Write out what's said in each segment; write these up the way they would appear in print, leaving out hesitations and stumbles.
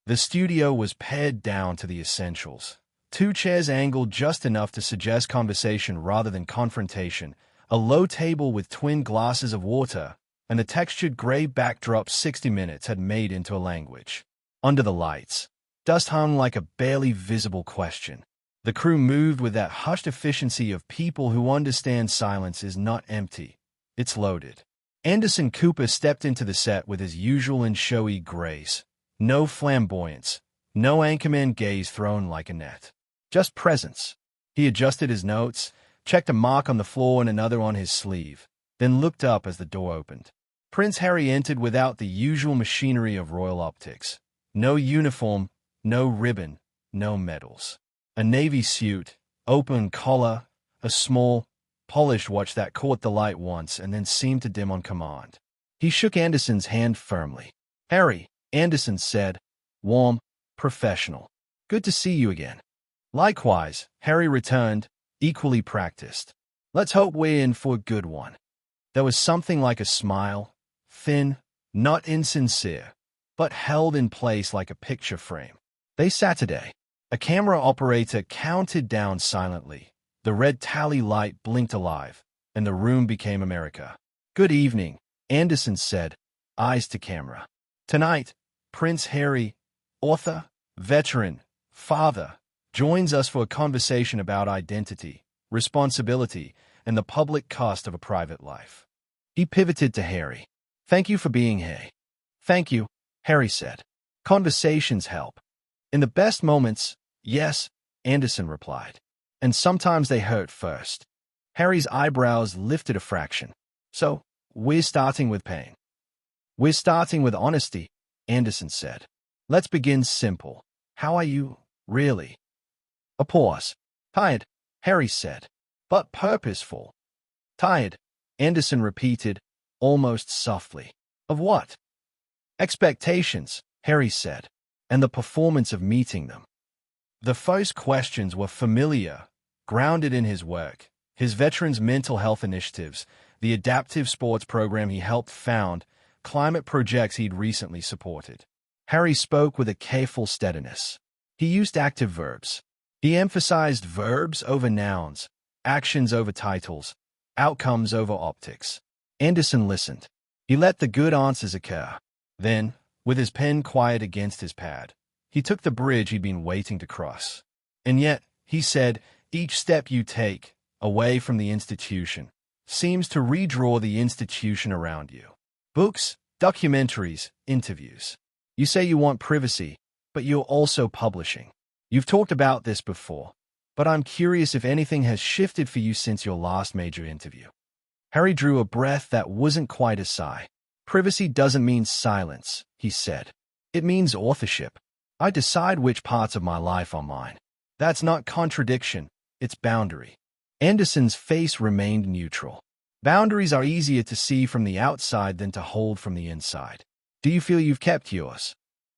The studio was pared down to the essentials. Two chairs angled just enough to suggest conversation rather than confrontation, a low table with twin glasses of water, and the textured gray backdrop 60 Minutes had made into a language. Under the lights, dust hung like a barely visible question. The crew moved with that hushed efficiency of people who understand silence is not empty, it's loaded. Anderson Cooper stepped into the set with his usual and showy grace. No flamboyance, no anchorman gaze thrown like a net. Just presence. He adjusted his notes, checked a mark on the floor and another on his sleeve, then looked up as the door opened. Prince Harry entered without the usual machinery of royal optics. No uniform, no ribbon, no medals. A navy suit, open collar, a small, polished watch that caught the light once and then seemed to dim on command. He shook Anderson's hand firmly. "Harry," Anderson said, warm, professional. "Good to see you again." "Likewise," Harry returned, equally practiced. "Let's hope we're in for a good one." There was something like a smile, thin, not insincere, but held in place like a picture frame. They Saturday. A camera operator counted down silently. The red tally light blinked alive, and the room became America. "Good evening," Anderson said, eyes to camera. "Tonight, Prince Harry, author, veteran, father, joins us for a conversation about identity, responsibility, and the public cost of a private life." He pivoted to Harry. "Thank you for being here." "Thank you," Harry said. "Conversations help. In the best moments, yes," Anderson replied. "And sometimes they hurt first." Harry's eyebrows lifted a fraction. "So, we're starting with pain." "We're starting with honesty," Anderson said. "Let's begin simple. How are you, really?" A pause. "Tired," Harry said, "but purposeful." "Tired," Anderson repeated, almost softly. "Of what?" "Expectations," Harry said, "and the performance of meeting them." The first questions were familiar, grounded in his work, his veterans' mental health initiatives, the adaptive sports program he helped found, climate projects he'd recently supported. Harry spoke with a careful steadiness. He used active verbs. He emphasized verbs over nouns, actions over titles, outcomes over optics. Anderson listened. He let the good answers occur. Then, with his pen quiet against his pad, he took the bridge he'd been waiting to cross. "And yet," he said, "each step you take, away from the institution, seems to redraw the institution around you. Books, documentaries, interviews. You say you want privacy, but you're also publishing. You've talked about this before, but I'm curious if anything has shifted for you since your last major interview." Harry drew a breath that wasn't quite a sigh. "Privacy doesn't mean silence," he said. "It means authorship. I decide which parts of my life are mine. That's not contradiction, it's boundary." Anderson's face remained neutral. "Boundaries are easier to see from the outside than to hold from the inside. Do you feel you've kept yours?"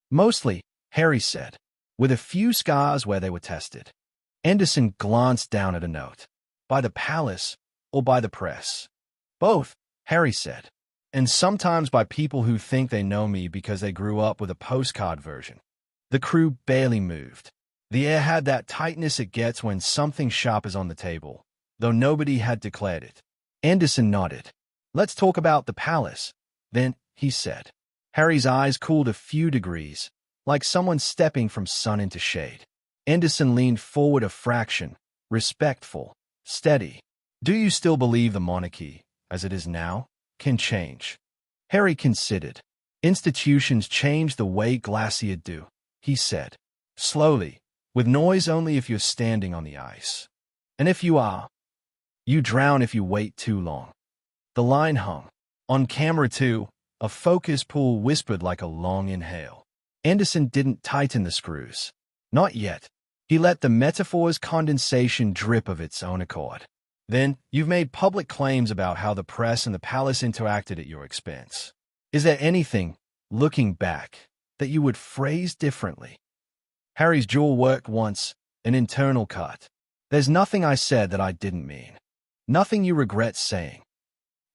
"Mostly," Harry said, "with a few scars where they were tested." Anderson glanced down at a note. "By the palace or by the press?" "Both," Harry said. "And sometimes by people who think they know me because they grew up with a postcard version." The crew barely moved. The air had that tightness it gets when something sharp is on the table, though nobody had declared it. Anderson nodded. "Let's talk about the palace, then," he said. Harry's eyes cooled a few degrees, like someone stepping from sun into shade. Anderson leaned forward a fraction, respectful, steady. "Do you still believe the monarchy, as it is now, can change?" Harry considered. "Institutions change the way glaciers do," he said. "Slowly, with noise only if you're standing on the ice. And if you are, you drown if you wait too long." The line hung. On camera too, a focus pull whispered like a long inhale. Anderson didn't tighten the screws. Not yet. He let the metaphor's condensation drip of its own accord. "Then, you've made public claims about how the press and the palace interacted at your expense. Is there anything, looking back, that you would phrase differently?" Harry's jaw worked once, an internal cut. "There's nothing I said that I didn't mean. Nothing you regret saying."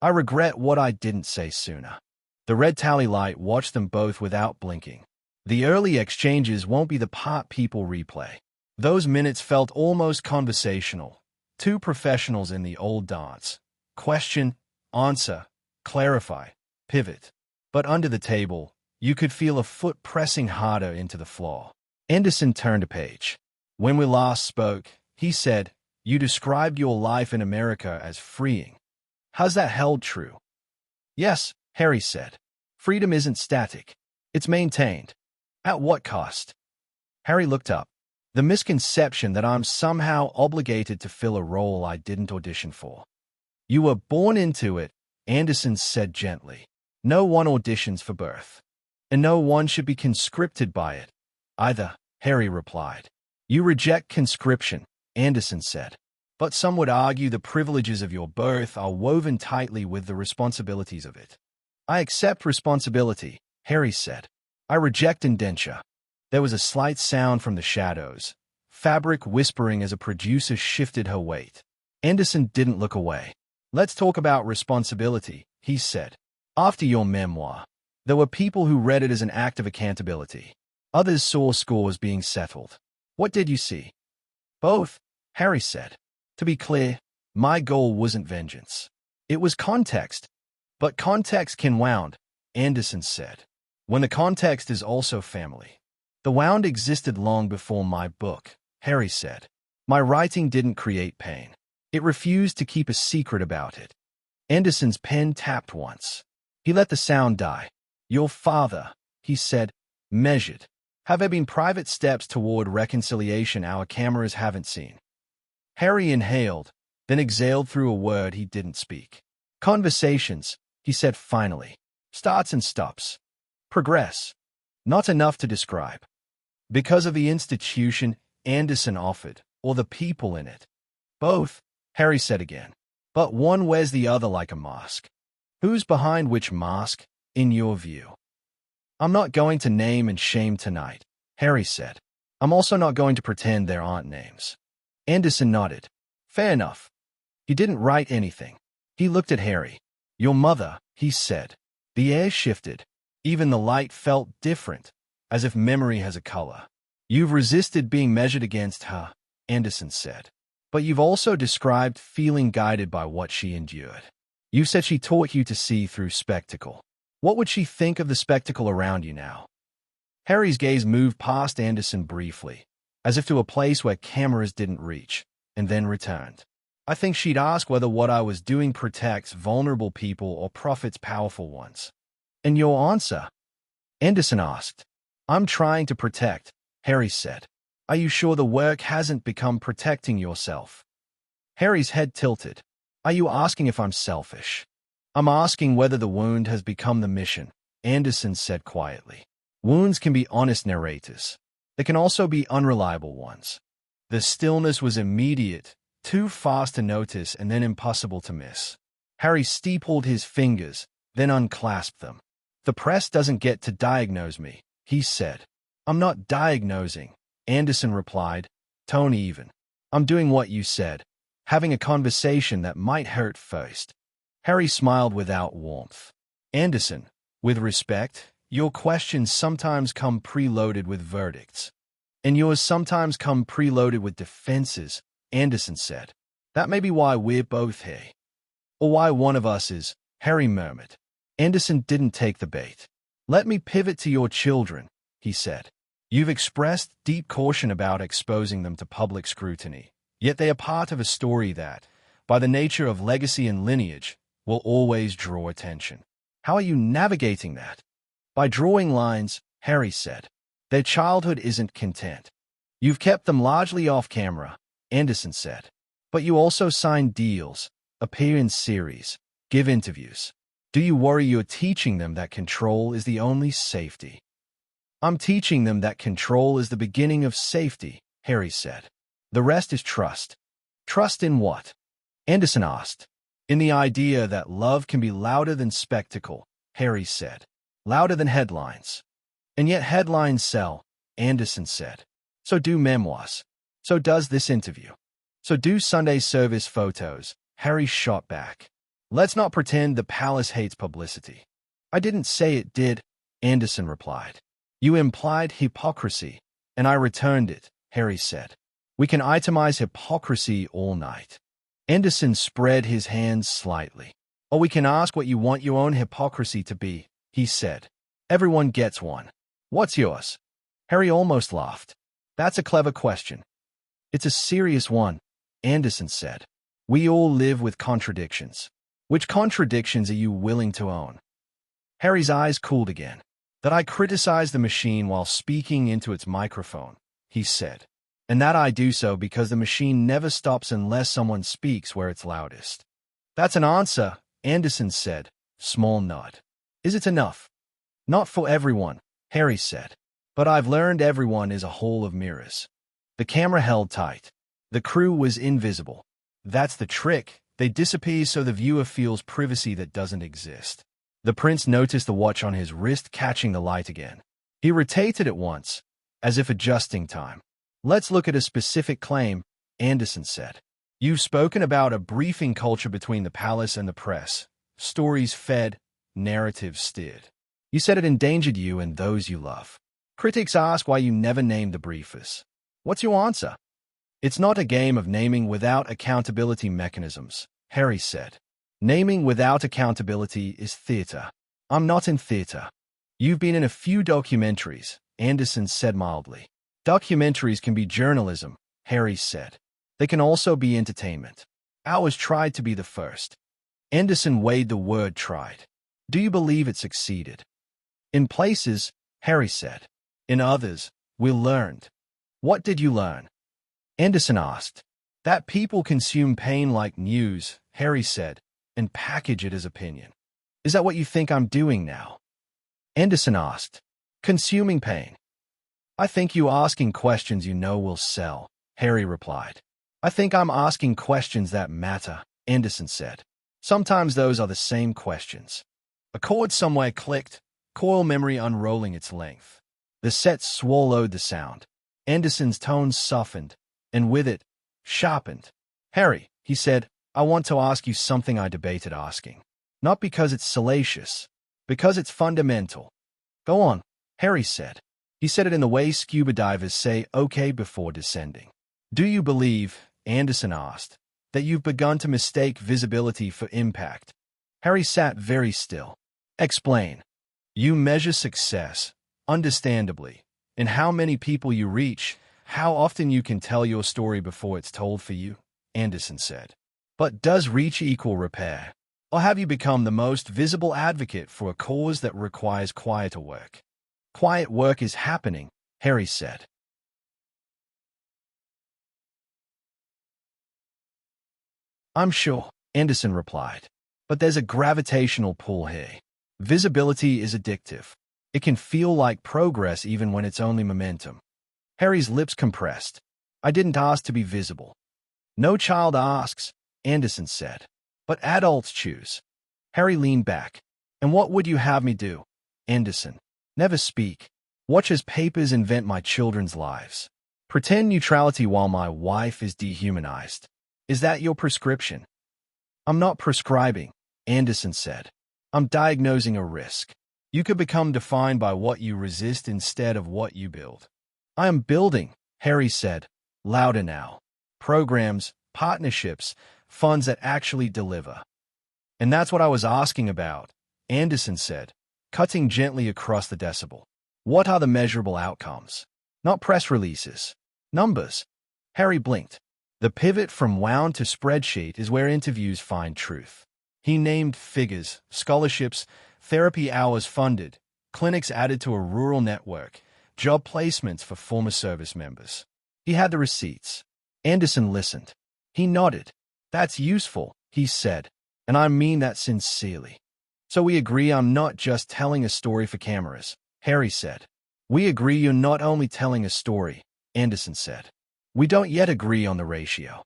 "I regret what I didn't say sooner." The red tally light watched them both without blinking. The early exchanges won't be the part people replay. Those minutes felt almost conversational. Two professionals in the old dance. Question, answer, clarify, pivot. But under the table, you could feel a foot pressing harder into the floor. Anderson turned a page. When we last spoke, he said, you described your life in America as freeing. Has that held true? Yes, Harry said. Freedom isn't static. It's maintained. At what cost? Harry looked up. The misconception that I'm somehow obligated to fill a role I didn't audition for. You were born into it, Anderson said gently. No one auditions for birth. And no one should be conscripted by it. Either, Harry replied. You reject conscription, Anderson said. But some would argue the privileges of your birth are woven tightly with the responsibilities of it. I accept responsibility, Harry said. I reject indenture. There was a slight sound from the shadows, fabric whispering as a producer shifted her weight. Anderson didn't look away. Let's talk about responsibility, he said. After your memoir, there were people who read it as an act of accountability. Others saw scores being settled. What did you see? Both, Harry said. To be clear, my goal wasn't vengeance. It was context. But context can wound, Anderson said. When the context is also family. The wound existed long before my book, Harry said. My writing didn't create pain. It refused to keep a secret about it. Anderson's pen tapped once. He let the sound die. Your father, he said, measured. Have there been private steps toward reconciliation our cameras haven't seen? Harry inhaled, then exhaled through a word he didn't speak. Conversations, he said finally. Starts and stops. Progress. Not enough to describe. Because of the institution Anderson offered, or the people in it. Both, Harry said again. But one wears the other like a mask. Who's behind which mask, in your view? I'm not going to name and shame tonight, Harry said. I'm also not going to pretend there aren't names. Anderson nodded. Fair enough. He didn't write anything. He looked at Harry. Your mother, he said. The air shifted. Even the light felt different, as if memory has a color. You've resisted being measured against her, Anderson said. But you've also described feeling guided by what she endured. You said she taught you to see through spectacle. What would she think of the spectacle around you now? Harry's gaze moved past Anderson briefly, as if to a place where cameras didn't reach, and then returned. I think she'd ask whether what I was doing protects vulnerable people or profits powerful ones. And your answer? Anderson asked. I'm trying to protect, Harry said. Are you sure the work hasn't become protecting yourself? Harry's head tilted. Are you asking if I'm selfish? I'm asking whether the wound has become the mission, Anderson said quietly. Wounds can be honest narrators. They can also be unreliable ones. The stillness was immediate, too fast to notice and then impossible to miss. Harry steepled his fingers, then unclasped them. The press doesn't get to diagnose me, he said. I'm not diagnosing, Anderson replied, tone even. I'm doing what you said, having a conversation that might hurt first. Harry smiled without warmth. Anderson, with respect, your questions sometimes come preloaded with verdicts. And yours sometimes come preloaded with defenses, Anderson said. That may be why we're both here. Or why one of us is, Harry murmured. Anderson didn't take the bait. Let me pivot to your children, he said. You've expressed deep caution about exposing them to public scrutiny, yet they are part of a story that, by the nature of legacy and lineage, will always draw attention. How are you navigating that? By drawing lines, Harry said. Their childhood isn't content. You've kept them largely off camera, Anderson said. But you also sign deals, appear in series, give interviews. Do you worry you're teaching them that control is the only safety? I'm teaching them that control is the beginning of safety, Harry said. The rest is trust. Trust in what? Anderson asked. In the idea that love can be louder than spectacle, Harry said. Louder than headlines. And yet headlines sell, Anderson said. So do memoirs. So does this interview. So do Sunday service photos, Harry shot back. Let's not pretend the palace hates publicity. I didn't say it did, Anderson replied. You implied hypocrisy, and I returned it, Harry said. We can itemize hypocrisy all night. Anderson spread his hands slightly. Or we can ask what you want your own hypocrisy to be, he said. Everyone gets one. What's yours? Harry almost laughed. That's a clever question. It's a serious one, Anderson said. We all live with contradictions. Which contradictions are you willing to own? Harry's eyes cooled again. That I criticize the machine while speaking into its microphone, he said. And that I do so because the machine never stops unless someone speaks where it's loudest. That's an answer, Anderson said, small nod. Is it enough? Not for everyone, Harry said. But I've learned everyone is a hall of mirrors. The camera held tight. The crew was invisible. That's the trick. They disappear so the viewer feels privacy that doesn't exist. The prince noticed the watch on his wrist catching the light again. He rotated it once, as if adjusting time. Let's look at a specific claim, Anderson said. You've spoken about a briefing culture between the palace and the press. Stories fed, narratives steered. You said it endangered you and those you love. Critics ask why you never named the briefers. What's your answer? It's not a game of naming without accountability mechanisms, Harry said. Naming without accountability is theater. I'm not in theater. You've been in a few documentaries, Anderson said mildly. Documentaries can be journalism, Harry said. They can also be entertainment. Ours tried to be the first. Anderson weighed the word tried. Do you believe it succeeded? In places, Harry said. In others, we learned. What did you learn? Anderson asked. That people consume pain like news, Harry said, and package it as opinion. Is that what you think I'm doing now? Anderson asked. Consuming pain. I think you asking questions you know will sell, Harry replied. I think I'm asking questions that matter, Anderson said. Sometimes those are the same questions. A chord somewhere clicked, coil memory unrolling its length. The set swallowed the sound. Anderson's tones softened, and with it, sharpened. Harry, he said, I want to ask you something I debated asking. Not because it's salacious, because it's fundamental. Go on, Harry said. He said it in the way scuba divers say okay before descending. Do you believe, Anderson asked, that you've begun to mistake visibility for impact? Harry sat very still. Explain. You measure success, understandably, in how many people you reach, how often you can tell your story before it's told for you, Anderson said. But does reach equal repair? Or have you become the most visible advocate for a cause that requires quieter work? Quiet work is happening, Harry said. I'm sure, Anderson replied. But there's a gravitational pull here. Visibility is addictive. It can feel like progress even when it's only momentum. Harry's lips compressed. I didn't ask to be visible. No child asks, Anderson said. But adults choose. Harry leaned back. And what would you have me do? Anderson. Never speak. Watch as papers invent my children's lives. Pretend neutrality while my wife is dehumanized. Is that your prescription? I'm not prescribing, Anderson said. I'm diagnosing a risk. You could become defined by what you resist instead of what you build. I am building, Harry said, louder now. Programs, partnerships, funds that actually deliver. And that's what I was asking about, Anderson said, cutting gently across the decibel. What are the measurable outcomes? Not press releases. Numbers. Harry blinked. The pivot from wound to spreadsheet is where interviews find truth. He named figures, scholarships, therapy hours funded, clinics added to a rural network, job placements for former service members. He had the receipts. Anderson listened. He nodded. That's useful, he said, and I mean that sincerely. So we agree I'm not just telling a story for cameras, Harry said. We agree you're not only telling a story, Anderson said. We don't yet agree on the ratio.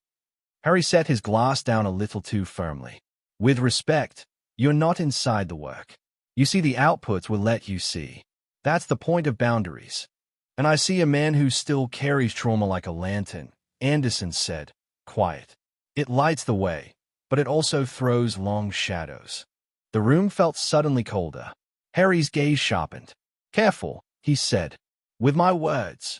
Harry set his glass down a little too firmly. With respect, you're not inside the work. You see the outputs will let you see. That's the point of boundaries. And I see a man who still carries trauma like a lantern, Anderson said, quiet. It lights the way, but it also throws long shadows. The room felt suddenly colder. Harry's gaze sharpened. Careful, he said. With my words?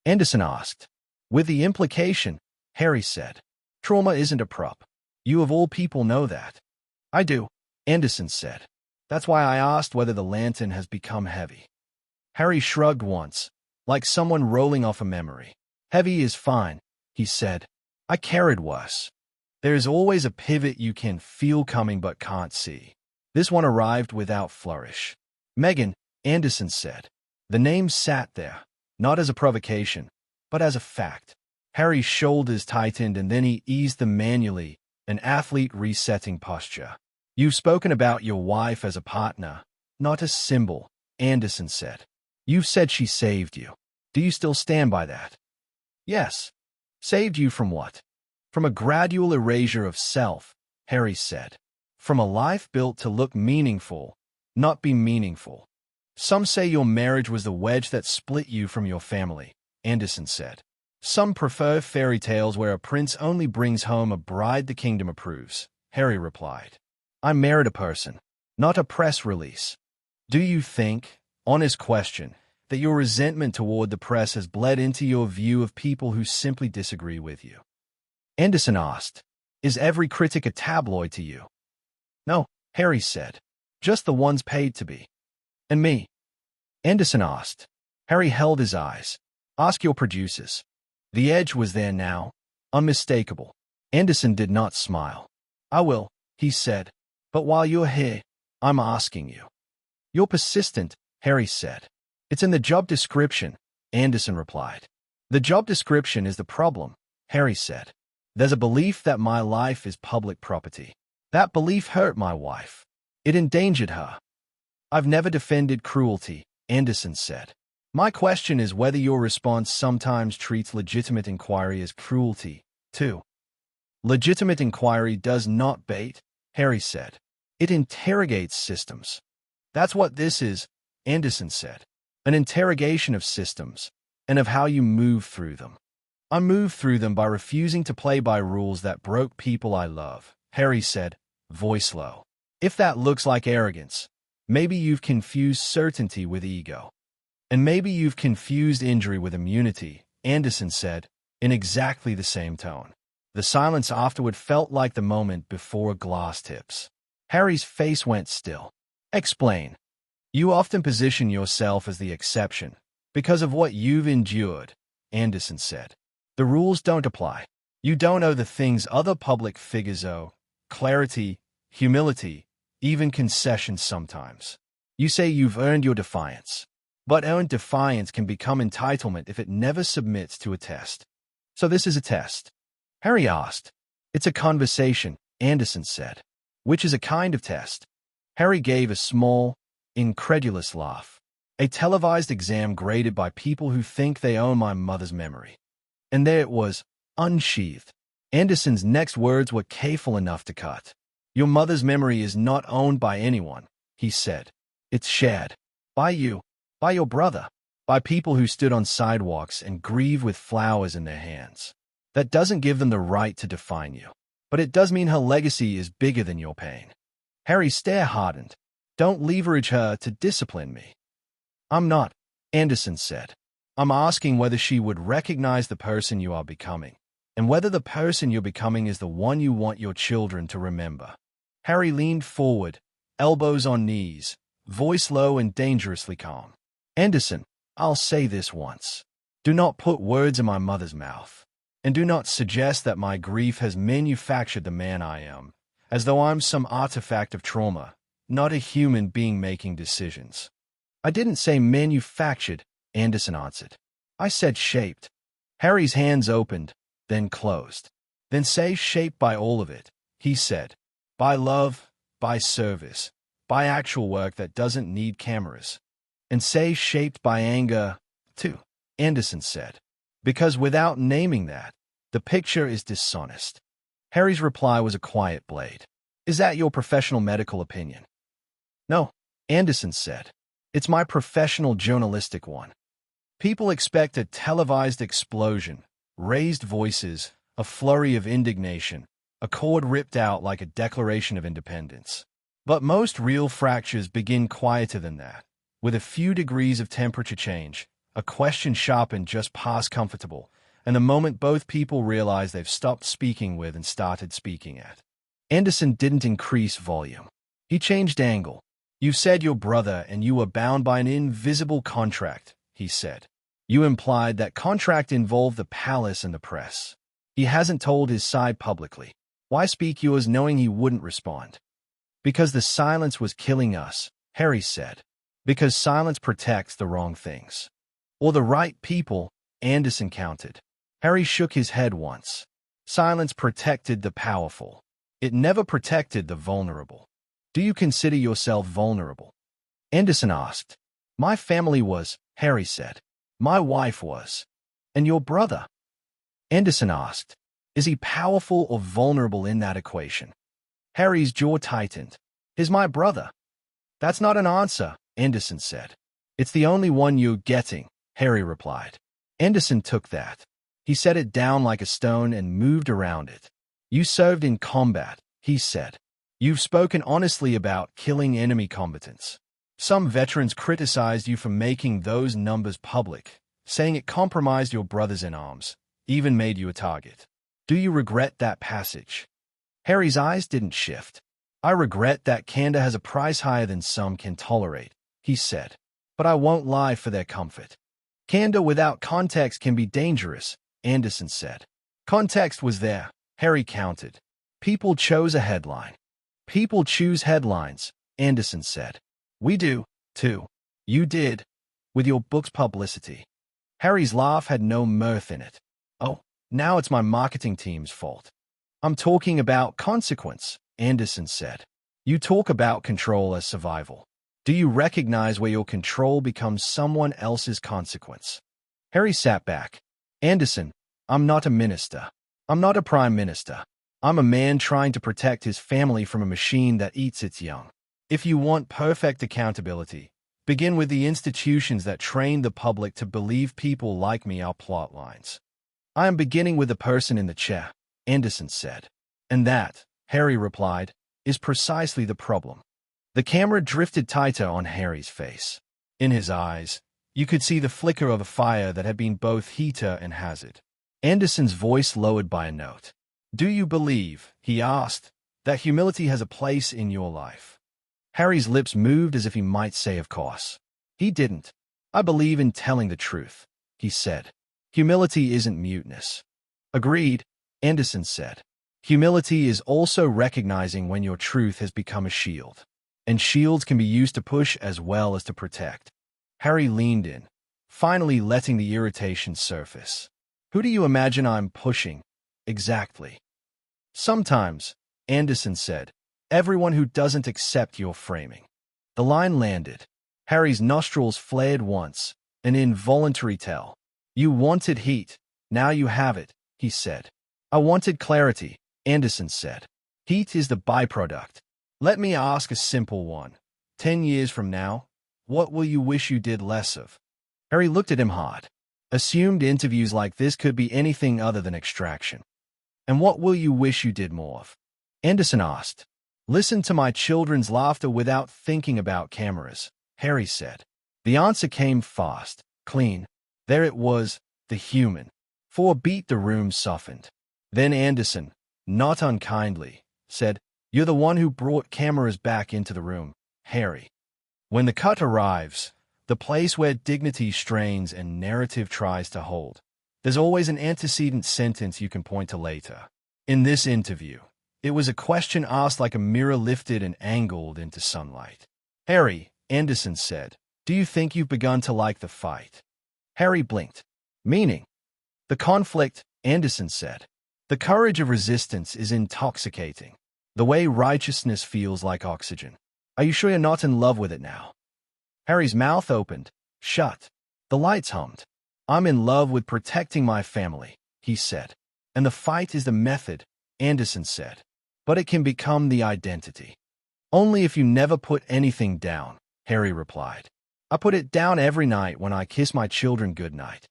Anderson asked. With the implication, Harry said. Trauma isn't a prop. You of all people know that. I do, Anderson said. That's why I asked whether the lantern has become heavy. Harry shrugged once, like someone rolling off a memory. Heavy is fine, he said. I carried worse. There is always a pivot you can feel coming but can't see. This one arrived without flourish. Megan, Anderson said. The name sat there, not as a provocation, but as a fact. Harry's shoulders tightened and then he eased them manually, an athlete resetting posture. You've spoken about your wife as a partner, not a symbol, Anderson said. You've said she saved you. Do you still stand by that? Yes. Saved you from what? From a gradual erasure of self, Harry said. From a life built to look meaningful, not be meaningful. Some say your marriage was the wedge that split you from your family, Anderson said. Some prefer fairy tales where a prince only brings home a bride the kingdom approves, Harry replied. I married a person, not a press release. Do you think, honest question, that your resentment toward the press has bled into your view of people who simply disagree with you? Anderson asked, Is every critic a tabloid to you? No, Harry said. Just the ones paid to be. And me? Anderson asked. Harry held his eyes. Ask your producers. The edge was there now, unmistakable. Anderson did not smile. I will, he said. But while you're here, I'm asking you. You're persistent, Harry said. It's in the job description, Anderson replied. The job description is the problem, Harry said. There's a belief that my life is public property. That belief hurt my wife. It endangered her. I've never defended cruelty, Anderson said. My question is whether your response sometimes treats legitimate inquiry as cruelty, too. Legitimate inquiry does not bait, Harry said. It interrogates systems. That's what this is, Anderson said. An interrogation of systems, and of how you move through them. I move through them by refusing to play by rules that broke people I love, Harry said, voice low. If that looks like arrogance, maybe you've confused certainty with ego. And maybe you've confused injury with immunity, Anderson said, in exactly the same tone. The silence afterward felt like the moment before glass tips. Harry's face went still. Explain. You often position yourself as the exception, because of what you've endured, Anderson said. The rules don't apply. You don't owe the things other public figures owe. Clarity, humility, even concessions sometimes. You say you've earned your defiance. But earned defiance can become entitlement if it never submits to a test. So this is a test? Harry asked. It's a conversation, Anderson said. Which is a kind of test. Harry gave a small, incredulous laugh. A televised exam graded by people who think they own my mother's memory. And there it was, unsheathed. Anderson's next words were careful enough to cut. Your mother's memory is not owned by anyone, he said. It's shared. By you. By your brother. By people who stood on sidewalks and grieve with flowers in their hands. That doesn't give them the right to define you. But it does mean her legacy is bigger than your pain. Harry's stare hardened. Don't leverage her to discipline me. I'm not, Anderson said. I'm asking whether she would recognize the person you are becoming, and whether the person you're becoming is the one you want your children to remember. Harry leaned forward, elbows on knees, voice low and dangerously calm. Anderson, I'll say this once. Do not put words in my mother's mouth. And do not suggest that my grief has manufactured the man I am, as though I'm some artifact of trauma, not a human being making decisions. I didn't say manufactured, Anderson answered. I said shaped. Harry's hands opened, then closed. Then say shaped by all of it, he said. By love, by service, by actual work that doesn't need cameras. And say shaped by anger, too, Anderson said. Because without naming that, the picture is dishonest. Harry's reply was a quiet blade. Is that your professional medical opinion? No, Anderson said. It's my professional journalistic one. People expect a televised explosion, raised voices, a flurry of indignation, a cord ripped out like a Declaration of Independence. But most real fractures begin quieter than that. With a few degrees of temperature change, a question sharpened just past comfortable, and the moment both people realized they've stopped speaking with and started speaking at. Anderson didn't increase volume. He changed angle. "You said your brother and you were bound by an invisible contract," he said. "You implied that contract involved the palace and the press. He hasn't told his side publicly. Why speak yours knowing he wouldn't respond?" "Because the silence was killing us," Harry said. "Because silence protects the wrong things. Or the right people," Anderson countered. Harry shook his head once. "Silence protected the powerful. It never protected the vulnerable." "Do you consider yourself vulnerable?" Anderson asked. "My family was," Harry said. "My wife was." "And your brother?" Anderson asked. "Is he powerful or vulnerable in that equation?" Harry's jaw tightened. "He's my brother." "That's not an answer," Anderson said. "It's the only one you're getting," Harry replied. Anderson took that. He set it down like a stone and moved around it. "You served in combat," he said. "You've spoken honestly about killing enemy combatants. Some veterans criticized you for making those numbers public, saying it compromised your brothers in arms, even made you a target. Do you regret that passage?" Harry's eyes didn't shift. "I regret that candor has a price higher than some can tolerate," he said. "But I won't lie for their comfort." "Candor without context can be dangerous," Anderson said. "Context was there," Harry countered. "People chose a headline." "People choose headlines," Anderson said. "We do, too. You did, with your book's publicity." Harry's laugh had no mirth in it. "Oh, now it's my marketing team's fault." "I'm talking about consequence," Anderson said. "You talk about control as survival. Do you recognize where your control becomes someone else's consequence?" Harry sat back. "Anderson, I'm not a minister. I'm not a prime minister. I'm a man trying to protect his family from a machine that eats its young. If you want perfect accountability, begin with the institutions that train the public to believe people like me are plot lines." "I am beginning with the person in the chair," Anderson said. "And that," Harry replied, "is precisely the problem." The camera drifted tighter on Harry's face. In his eyes, you could see the flicker of a fire that had been both heater and hazard. Anderson's voice lowered by a note. "Do you believe," he asked, "that humility has a place in your life?" Harry's lips moved as if he might say of course. He didn't. "I believe in telling the truth," he said. "Humility isn't muteness." "Agreed," Anderson said. "Humility is also recognizing when your truth has become a shield. And shields can be used to push as well as to protect." Harry leaned in, finally letting the irritation surface. "Who do you imagine I'm pushing, exactly?" "Sometimes," Anderson said, "everyone who doesn't accept your framing." The line landed. Harry's nostrils flared once, an involuntary tell. "You wanted heat. Now you have it," he said. "I wanted clarity," Anderson said. "Heat is the byproduct. Let me ask a simple one. 10 years from now, what will you wish you did less of?" Harry looked at him hard. Assumed interviews like this could be anything other than extraction. "And what will you wish you did more of?" Anderson asked. "Listen to my children's laughter without thinking about cameras," Harry said. The answer came fast, clean. There it was, the human. For a beat the room softened. Then Anderson, not unkindly, said, "You're the one who brought cameras back into the room, Harry." When the cut arrives, the place where dignity strains and narrative tries to hold, there's always an antecedent sentence you can point to later. In this interview, it was a question asked like a mirror lifted and angled into sunlight. "Harry," Anderson said, "do you think you've begun to like the fight?" Harry blinked. "Meaning?" "The conflict," Anderson said. "The courage of resistance is intoxicating. The way righteousness feels like oxygen. Are you sure you're not in love with it now?" Harry's mouth opened, shut. The lights hummed. "I'm in love with protecting my family," he said. "And the fight is the method," Anderson said. "But it can become the identity." "Only if you never put anything down," Harry replied. "I put it down every night when I kiss my children goodnight.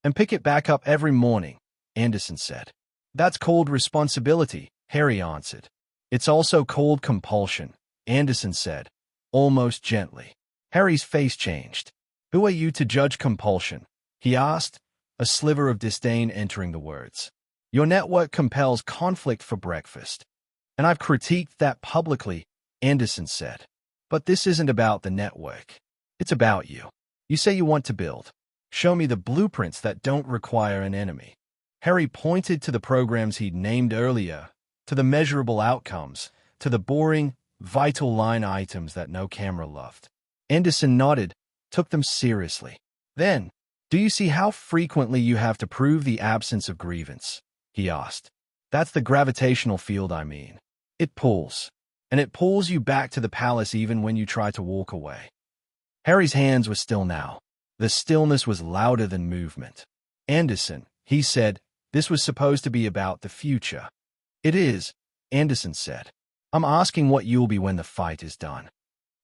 And pick it back up every morning," Anderson said. "That's called responsibility," Harry answered. "It's also called compulsion," Anderson said, almost gently. Harry's face changed. Who are you to judge compulsion? He asked, a sliver of disdain entering the words. Your network compels conflict for breakfast. And I've critiqued that publicly, Anderson said. But this isn't about the network. It's about you. You say you want to build. Show me the blueprints that don't require an enemy. Harry pointed to the programs he'd named earlier, to the measurable outcomes, to the boring, vital line items that no camera loved. Anderson nodded, took them seriously. Then, do you see how frequently you have to prove the absence of grievance? He asked. That's the gravitational field I mean. It pulls. And it pulls you back to the palace even when you try to walk away. Harry's hands were still now. The stillness was louder than movement. Anderson, he said, this was supposed to be about the future. It is, Anderson said. I'm asking what you'll be when the fight is done.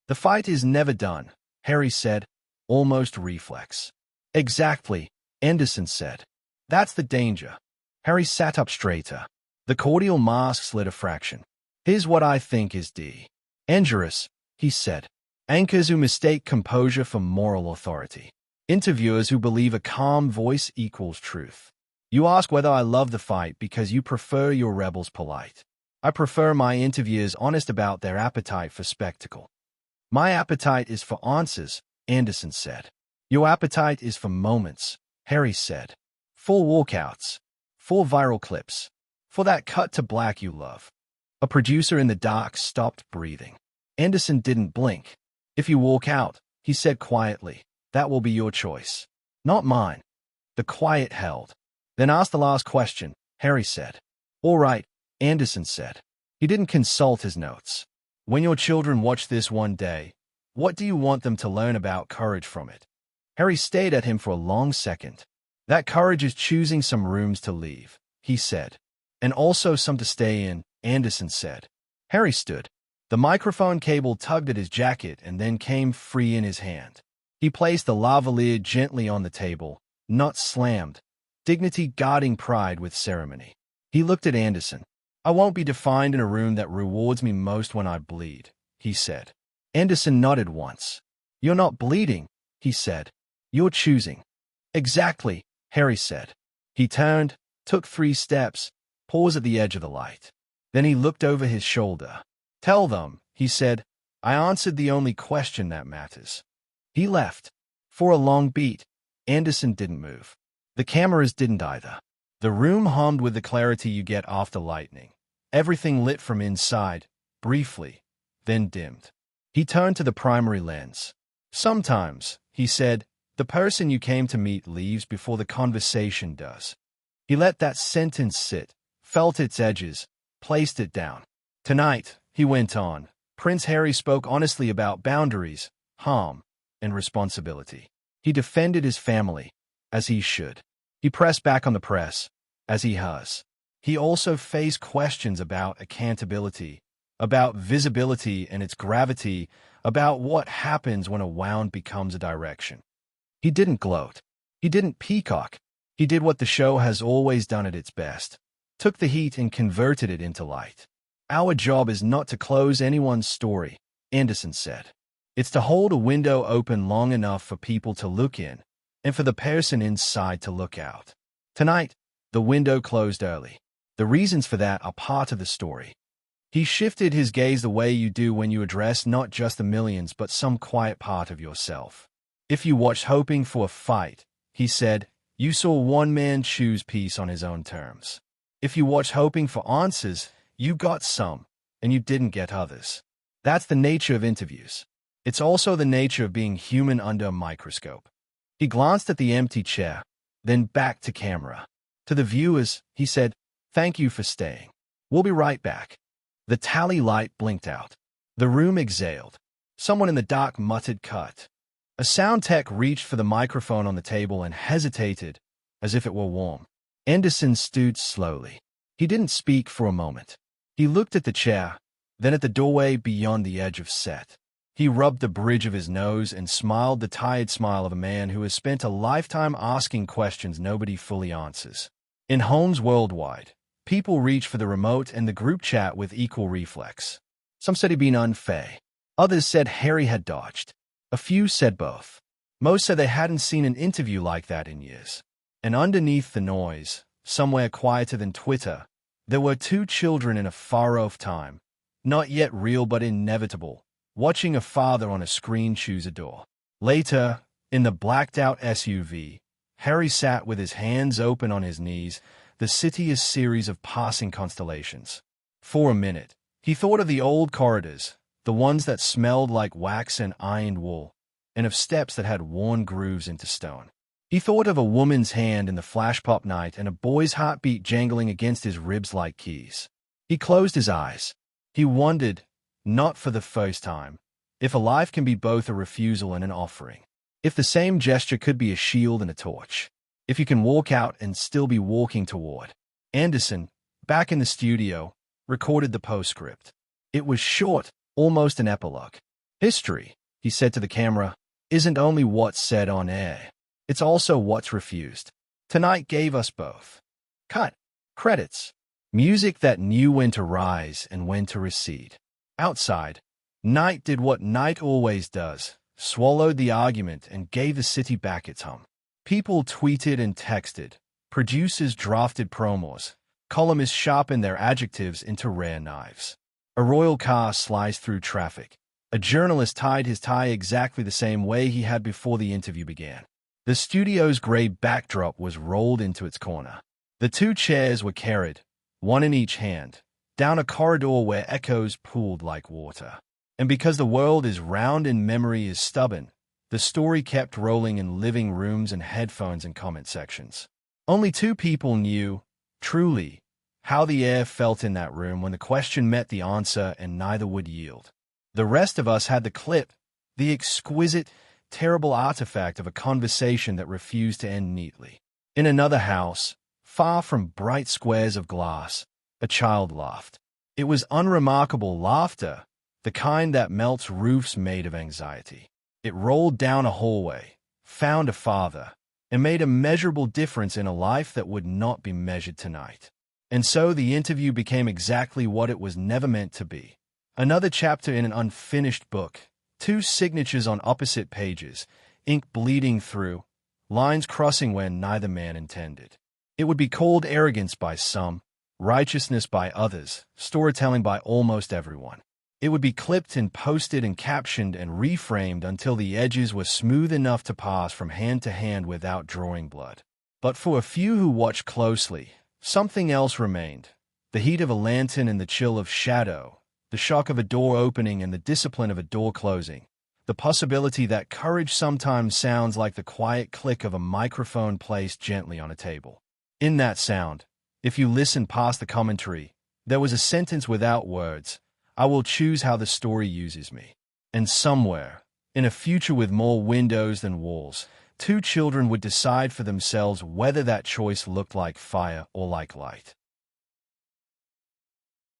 The fight is never done, Harry said, almost reflex. Exactly, Anderson said. That's the danger. Harry sat up straighter. The cordial mask slid a fraction. Here's what I think is dangerous, he said. Anchors who mistake composure for moral authority. Interviewers who believe a calm voice equals truth. You ask whether I love the fight because you prefer your rebels polite. I prefer my interviewers honest about their appetite for spectacle. My appetite is for answers, Anderson said. Your appetite is for moments, Harry said. For walkouts. For viral clips. For that cut to black you love. A producer in the dark stopped breathing. Anderson didn't blink. If you walk out, he said quietly, that will be your choice. Not mine. The quiet held. Then ask the last question, Harry said. All right, Anderson said. He didn't consult his notes. When your children watch this one day, what do you want them to learn about courage from it? Harry stared at him for a long second. That courage is choosing some rooms to leave, he said. And also some to stay in, Anderson said. Harry stood. The microphone cable tugged at his jacket and then came free in his hand. He placed the lavalier gently on the table, not slammed, dignity guarding pride with ceremony. He looked at Anderson. I won't be defined in a room that rewards me most when I bleed, he said. Anderson nodded once. You're not bleeding, he said. You're choosing. Exactly, Harry said. He turned, took 3 steps, paused at the edge of the light. Then he looked over his shoulder. Tell them, he said, I answered the only question that matters. He left. For a long beat, Anderson didn't move. The cameras didn't either. The room hummed with the clarity you get after lightning. Everything lit from inside, briefly, then dimmed. He turned to the primary lens. Sometimes, he said, the person you came to meet leaves before the conversation does. He let that sentence sit, felt its edges, placed it down. Tonight, he went on, Prince Harry spoke honestly about boundaries, harm, and responsibility. He defended his family, as he should. He pressed back on the press, as he has. He also faced questions about accountability, about visibility and its gravity, about what happens when a wound becomes a direction. He didn't gloat. He didn't peacock. He did what the show has always done at its best. Took the heat and converted it into light. Our job is not to close anyone's story, Anderson said. It's to hold a window open long enough for people to look in, and for the person inside to look out. Tonight, the window closed early. The reasons for that are part of the story. He shifted his gaze the way you do when you address not just the millions but some quiet part of yourself. If you watched hoping for a fight, he said, you saw one man choose peace on his own terms. If you watched hoping for answers, you got some, and you didn't get others. That's the nature of interviews. It's also the nature of being human under a microscope. He glanced at the empty chair, then back to camera. To the viewers, he said, thank you for staying. We'll be right back. The tally light blinked out. The room exhaled. Someone in the dark muttered cut. A sound tech reached for the microphone on the table and hesitated, as if it were warm. Anderson stood slowly. He didn't speak for a moment. He looked at the chair, then at the doorway beyond the edge of set. He rubbed the bridge of his nose and smiled the tired smile of a man who has spent a lifetime asking questions nobody fully answers. In homes worldwide, people reach for the remote and the group chat with equal reflex. Some said he'd been unfair. Others said Harry had dodged. A few said both. Most said they hadn't seen an interview like that in years. And underneath the noise, somewhere quieter than Twitter, there were two children in a far-off time, not yet real but inevitable, watching a father on a screen choose a door. Later, in the blacked-out SUV, Harry sat with his hands open on his knees, the city a series of passing constellations. For a minute, he thought of the old corridors, the ones that smelled like wax and ironed wool, and of steps that had worn grooves into stone. He thought of a woman's hand in the flashpop night and a boy's heartbeat jangling against his ribs like keys. He closed his eyes. He wondered, not for the first time, if a life can be both a refusal and an offering. If the same gesture could be a shield and a torch. If you can walk out and still be walking toward. Anderson, back in the studio, recorded the postscript. It was short, almost an epilogue. History, he said to the camera, isn't only what's said on air. It's also what's refused. Tonight gave us both. Cut. Credits. Music that knew when to rise and when to recede. Outside, night did what night always does, swallowed the argument and gave the city back its hum. People tweeted and texted. Producers drafted promos. Columnists sharpened their adjectives into rare knives. A royal car sliced through traffic. A journalist tied his tie exactly the same way he had before the interview began. The studio's gray backdrop was rolled into its corner. The two chairs were carried, one in each hand, down a corridor where echoes pooled like water. And because the world is round and memory is stubborn, the story kept rolling in living rooms and headphones and comment sections. Only two people knew, truly, how the air felt in that room when the question met the answer and neither would yield. The rest of us had the clip, the exquisite, terrible artifact of a conversation that refused to end neatly. In another house, far from bright squares of glass, a child laughed. It was unremarkable laughter, the kind that melts roofs made of anxiety. It rolled down a hallway, found a father, and made a measurable difference in a life that would not be measured tonight. And so the interview became exactly what it was never meant to be. Another chapter in an unfinished book, two signatures on opposite pages, ink bleeding through, lines crossing when neither man intended. It would be called arrogance by some, righteousness by others, storytelling by almost everyone. It would be clipped and posted and captioned and reframed until the edges were smooth enough to pass from hand to hand without drawing blood. But for a few who watched closely, something else remained. The heat of a lantern and the chill of shadow, the shock of a door opening and the discipline of a door closing, the possibility that courage sometimes sounds like the quiet click of a microphone placed gently on a table. In that sound, if you listen past the commentary, there was a sentence without words. I will choose how the story uses me. And somewhere, in a future with more windows than walls, two children would decide for themselves whether that choice looked like fire or like light.